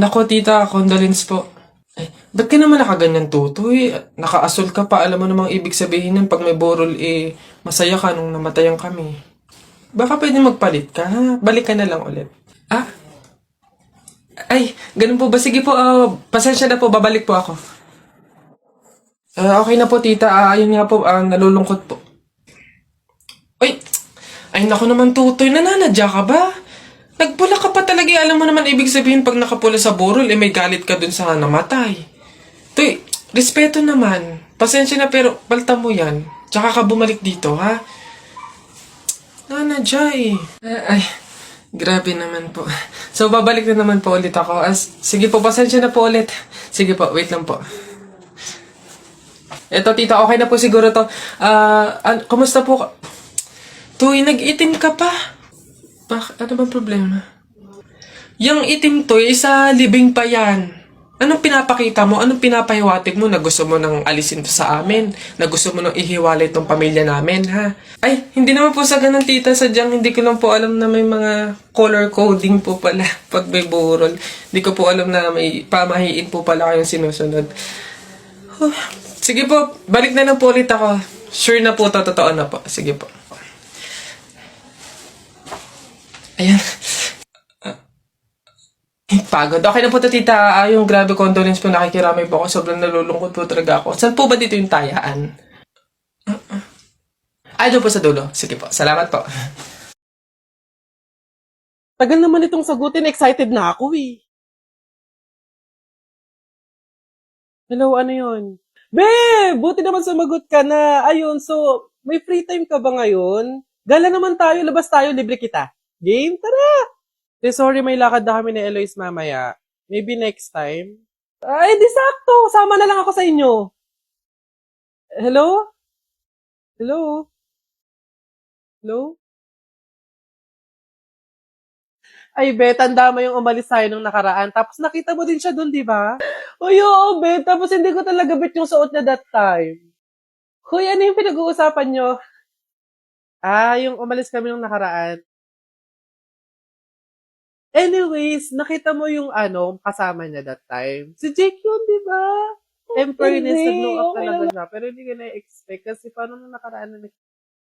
Nako, tita, condolence po. Ba't ka naman nakaganyan, tutoy? Nakaasol ka pa, alam mo namang ibig sabihin nun pag may borol, masaya ka nung namatayan kami. Baka pwede magpalit ka, ha? Balik ka na lang ulit. Ah, ay, ganun po ba? Sige po, pasensya na po, babalik po ako. Okay na po, tita. Ayun nga po, nalulungkot po. Uy, ay naku naman, tutoy, nananadya ka ba? Nagpula ka pa talaga, alam mo naman ibig sabihin pag nakapula sa borol, may galit ka dun sa namatay. Tuy, respeto naman. Pasensya na pero palta mo yan. Tsaka ka bumalik dito, ha? Nanadya eh. Ay, grabe naman po. So, babalik na naman po ulit ako. Sige po, pasensya na po ulit. Sige po, wait lang po. Eto, tita, okay na po siguro to. Kumusta po? Tuy, nag-itim ka pa. Ano bang problema? Yung itim to, sa libing pa yan. Anong pinapakita mo? Anong pinapahiwatig mo na gusto mo nang alisin to sa amin? Na gusto mo nang ihiwalay tong pamilya namin, ha? Ay, hindi naman po sa ganun, tita. Sadyang hindi ko lang po alam na may mga color coding po pala pag may burol. Hindi ko po alam na may pamahiin po pala kayong sinusunod. Sige po, balik na lang po ulit ako. Sure na po, totoo na po. Sige po. Ayan. Pagod. Okay na po to, tita. Yung grabe condolence po, nakikiramay po ako. Sobrang nalulungkot po talaga ako. Saan po ba dito yung tayaan? Doon po sa dulo. Sige po. Salamat po. Tagal naman itong sagutin, excited na ako eh. Hello, ano yun? Babe, buti naman sumagot ka na. Ayun, so, may free time ka ba ngayon? Gala naman tayo, labas tayo, libre kita. Game? Tara! Sorry, may lakad na kami ni Eloise mamaya. Maybe next time. Ay, di sakto. Sama na lang ako sa inyo. Hello? Hello? Hello? Ay, be, tanda mo yung umalis tayo nung nakaraan. Tapos nakita mo din siya dun, di ba? Uy, oo, be. Tapos hindi ko talaga bet yung suot niya that time. Hoy, ano yung pinag-uusapan nyo? Yung umalis kami nung nakaraan. Anyways, nakita mo yung kasama niya that time. Si Jake yun, di ba? In fairness, Hindi, nag-blow up okay talaga lang. siya. Pero hindi ko na-expect kasi paano nung nakaraan na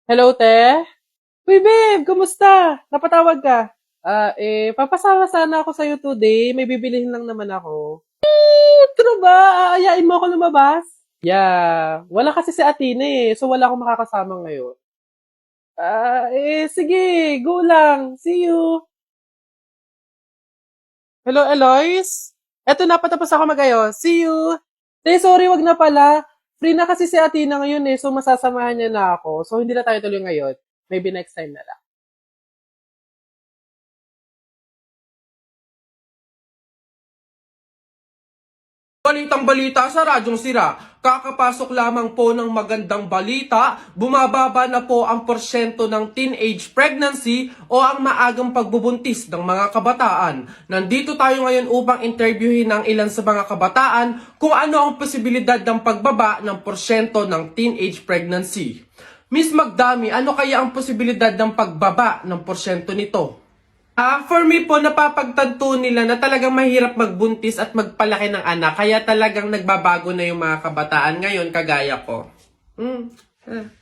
Hello, te? Uy, babe, kumusta? Napatawag ka? Papasama sana ako sa'yo today. May bibilihin lang naman ako. True ba? Aayain mo ako lumabas? Yeah. Wala kasi si Athena eh. So, wala akong makakasama ngayon. Sige. Go lang. See you. Hello, Eloise? Eto na, patapos ako mag-ayos. See you. Sorry, wag na pala. Free na kasi si Athena ngayon eh. So, masasamahan niya na ako. So, hindi na tayo tuloy ngayon. Maybe next time na lang. Balitang balita sa Radyong Sira. Kakapasok lamang po ng magandang balita, bumababa na po ang porsyento ng teenage pregnancy o ang maagang pagbubuntis ng mga kabataan. Nandito tayo ngayon upang interviewin ng ilan sa mga kabataan kung ano ang posibilidad ng pagbaba ng porsyento ng teenage pregnancy. Miss Magdami, ano kaya ang posibilidad ng pagbaba ng porsyento nito? For me po, napapagtanto nila na talagang mahirap magbuntis at magpalaki ng anak. Kaya talagang nagbabago na yung mga kabataan ngayon, kagaya ko.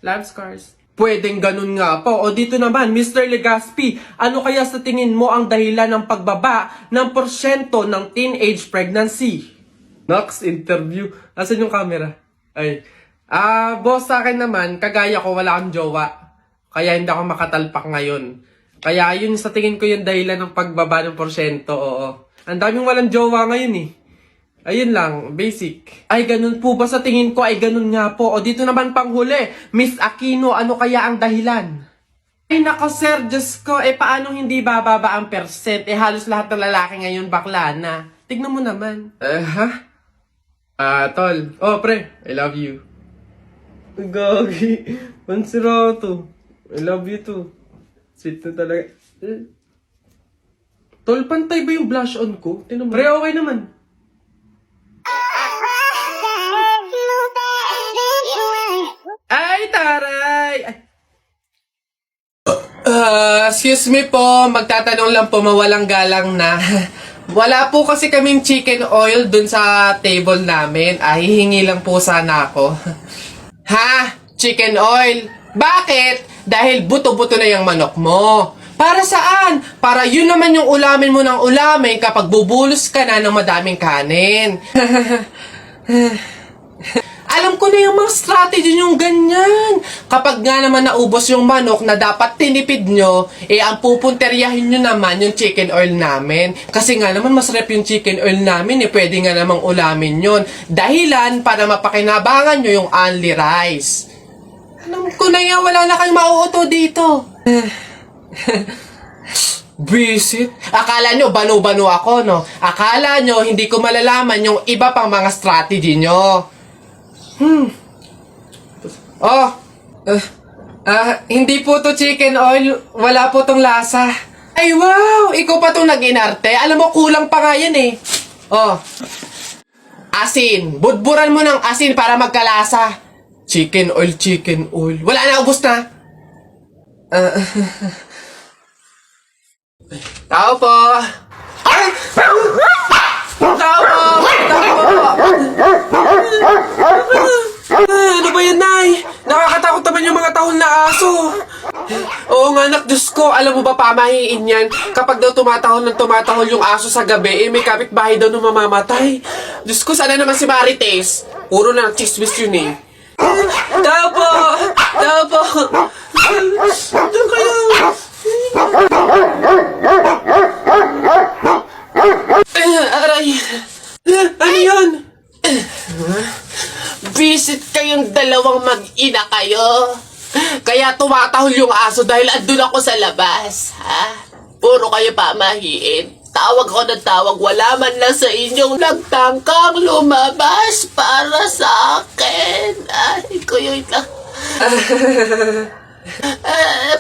Love scars. Pwedeng ganun nga po. O dito naman, Mr. Legaspi, ano kaya sa tingin mo ang dahilan ng pagbaba ng porsyento ng teenage pregnancy? Next interview. Asan yung camera? Boss, sa akin naman, kagaya ko, wala akong jowa. Kaya hindi ako makatalpak ngayon. Kaya yun sa tingin ko yung dahilan ng pagbaba ng porsyento, oo. Ang daming walang jowa ngayon eh. Ayun lang, basic. Ay, ganun po ba sa tingin ko? Ay, ganun nga po. O dito naman panghuli, Miss Aquino, ano kaya ang dahilan? Ay, nako sir, Diyos ko, paano hindi bababa ang percent? Halos lahat ng lalaki ngayon bakla na. Tignan mo naman. Tol. Oh, pre, I love you. Gagi, pansira to. I love you too. Sweet na talaga. Tol, pantay ba yung blush on ko? Tinan mo. Pre, okay naman. Ay, taray! Excuse me po, magtatanong lang po, mawalang galang na. Wala po kasi kaming chicken oil dun sa table namin. Hihingi lang po sana ako. Ha? Chicken oil? Bakit? Dahil buto-buto na yung manok mo. Para saan? Para yun naman yung ulamin mo ng ulamin kapag bubulos ka na ng madaming kanin. Alam ko na yung mga strategy yung ganyan. Kapag nga naman naubos yung manok na dapat tinipid nyo, ang pupunteryahin nyo naman yung chicken oil namin. Kasi nga naman masarap yung chicken oil namin, pwede nga namang ulamin yun. Dahilan para mapakinabangan nyo yung only rice. Alam ko na yan, wala na kayong mauuto dito. Visit? Akala nyo banu-banu ako, no? Akala nyo hindi ko malalaman yung iba pang mga strategy nyo. Hindi po to chicken oil. Wala po tong lasa. Ay, wow! Ikaw pa tong nag-inarte. Alam mo, kulang pa nga yan eh. Asin. Budburan mo ng asin para magkalasa. Chicken oil, chicken oil. Wala na, ubos na. Tao po. Ay! Tao po! Ano ba yan, Nay? Nakakatakot naman yung mga tahol na aso. Oo nga, anak, Diyos ko. Alam mo ba, pamahiin yan? Kapag daw tumatahol yung aso sa gabi, may kapitbahay daw na mamamatay. Diyos ko, sana naman si Marites. Puro na chismis yun eh. Tao po! Tao po! Diyan kayo! Aray! Ano yun? Visit kayong dalawang mag-ina kayo. Kaya tumatahol yung aso dahil andun ako sa labas. Ha? Puro kayo pamahiin. Tawag ko ng tawag, wala man lang sa inyong nagtangkang lumabas para sa akin. Ay, kuya lang.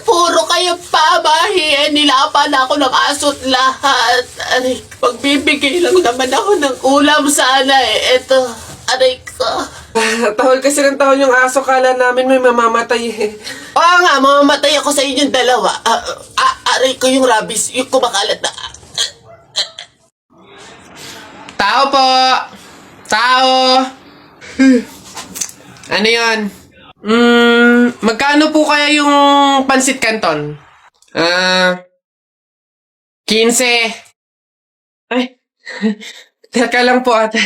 Puro kayo pamahiin. Nilapan ako ng aso't lahat. Aray, pagbibigay lang naman ako ng ulam sana eh. Eto, aray ko. Tahol kasi ng tahol yung aso, kala namin may mamamatay eh. Oo nga, mamamatay ako sa inyong dalawa. Aray ko yung rabies, yung kumakalat na. Tao po! Tao! Ano yan? Magkano po kaya yung pansit canton? 15. Ay, teka lang po ate.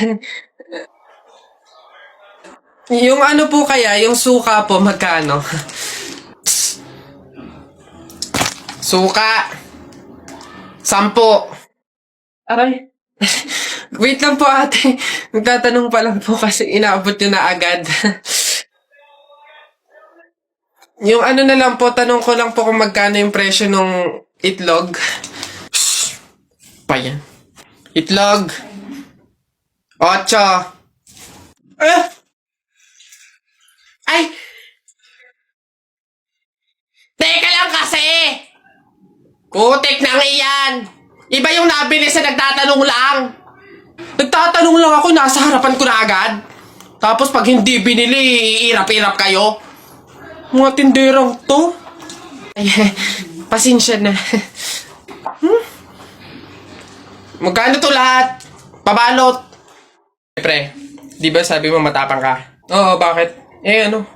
Yung ano po kaya, yung suka po, magkano? Suka. 10. Aray. Wait lang po ate. Nagtatanong pa lang po kasi inaabot nyo na agad. Yung ano na lang po, tanong ko lang po kung magkano yung presyo ng itlog. Shhh! Pa yan. Itlog. 8. Ay! Teka lang kasi! Putik na iyan! Iba yung nabili sa nagtatanong lang. Nagtatanong lang ako, nasa harapan ko na agad. Tapos pag hindi binili, iirap-irap kayo. Mga tinderang to. Ay, pasensya na. Magkano to lahat? Pabalot. Pre, di ba sabi mo matapang ka? Oo, bakit? Ano?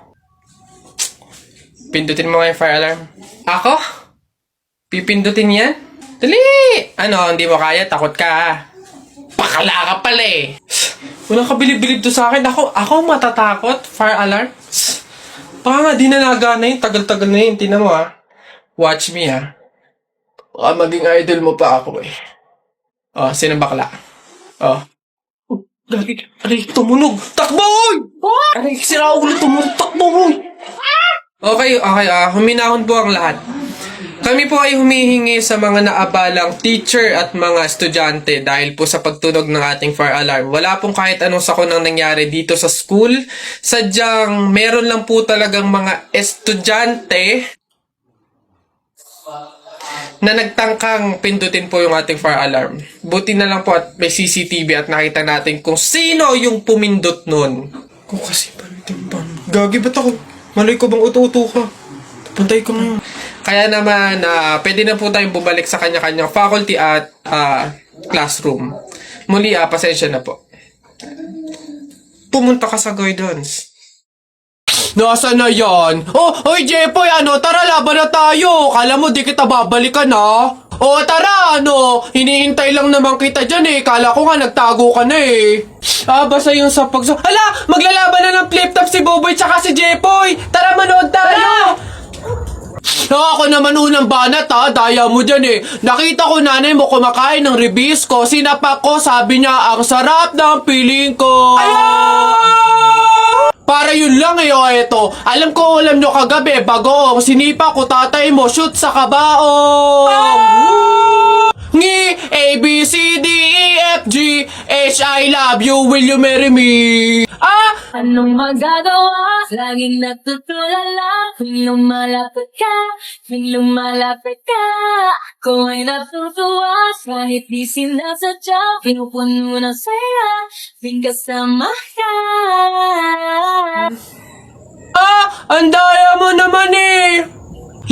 Pindutin mo nga yung fire alarm. Ako? Pipindutin yan? Dali! Ano, hindi mo kaya? Takot ka. Pakala ka pala eh. Walang kabilib-bilib to sa akin. Ako matatakot? Fire alarm? Baka nga di na nagana yun. Tagal-tagal na yun. Tingnan mo ha. Watch me ha. Baka maging idol mo pa ako eh. Sino bakla? Gagi. Aray, tumunog. Takbo! Aray, sira ulo tumunog. Takbo! Okay. Huminahon po ang lahat. Kami po ay humihingi sa mga naabalang teacher at mga estudyante dahil po sa pagtunog ng ating fire alarm. Wala pong kahit anong sakunang nangyari dito sa school. Sadyang meron lang po talagang mga estudyante na nagtangkang pindutin po yung ating fire alarm. Buti na lang po at may CCTV at nakita natin kung sino yung pumindot nun. Kung kasi Gagi, ba't ako? Malay ko bang uto-uto ka? Pantay ko na yun. Kaya naman, pwede na po tayong bumalik sa kanya-kanyang faculty at classroom. Muli, pasensya na po. Pumunta ka sa Gordons. Nasaan na yan? Oh, hoy Jepoy, tara laban na tayo. Kala mo di kita babalikan ha? Oh, tara, hinihintay lang naman kita dyan eh. Kala ko nga nagtago ka na eh. Basta yung sa Hala, maglalaban na ng flip-top si Boboy tsaka si Jepoy. Tara, manood tayo. Ako naman unang banat ha, daya mo dyan eh. Nakita ko nanay mo kumakain ng ribisco. Sinapak ko, sabi niya, ang sarap ng piling ko. Para yun lang eh, eto. Alam ko ulam nyo kagabi, bagoong sinipa ko tatay mo, shoot sa kabaong. Ngi, A, B, C, D, E, F, G, H, I love you, will you marry me? Anong magagawa? Laging natutulala tuwing lumalapit ka, tuwing lumalapit ka. Ako ay natutuwa kahit di sinasadya. Pinupuno ng saya tuwing kasama ka. Ang daya mo naman eh!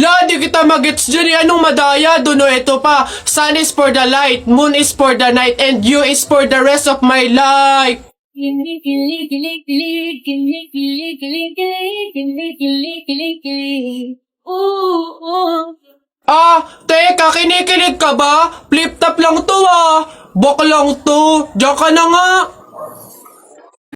Di kita magets dyan eh. Anong madaya? Doon ito pa. Sun is for the light, moon is for the night, and you is for the rest of my life. Kilig, kilig, kilig, kilig, kilig, kilig, kilig, kilig, kilig, kilig, kilig, kilig. Ooh. Teka, kinikilig ka ba? Flip-top lang to Bak lang to. Diyan ka na nga.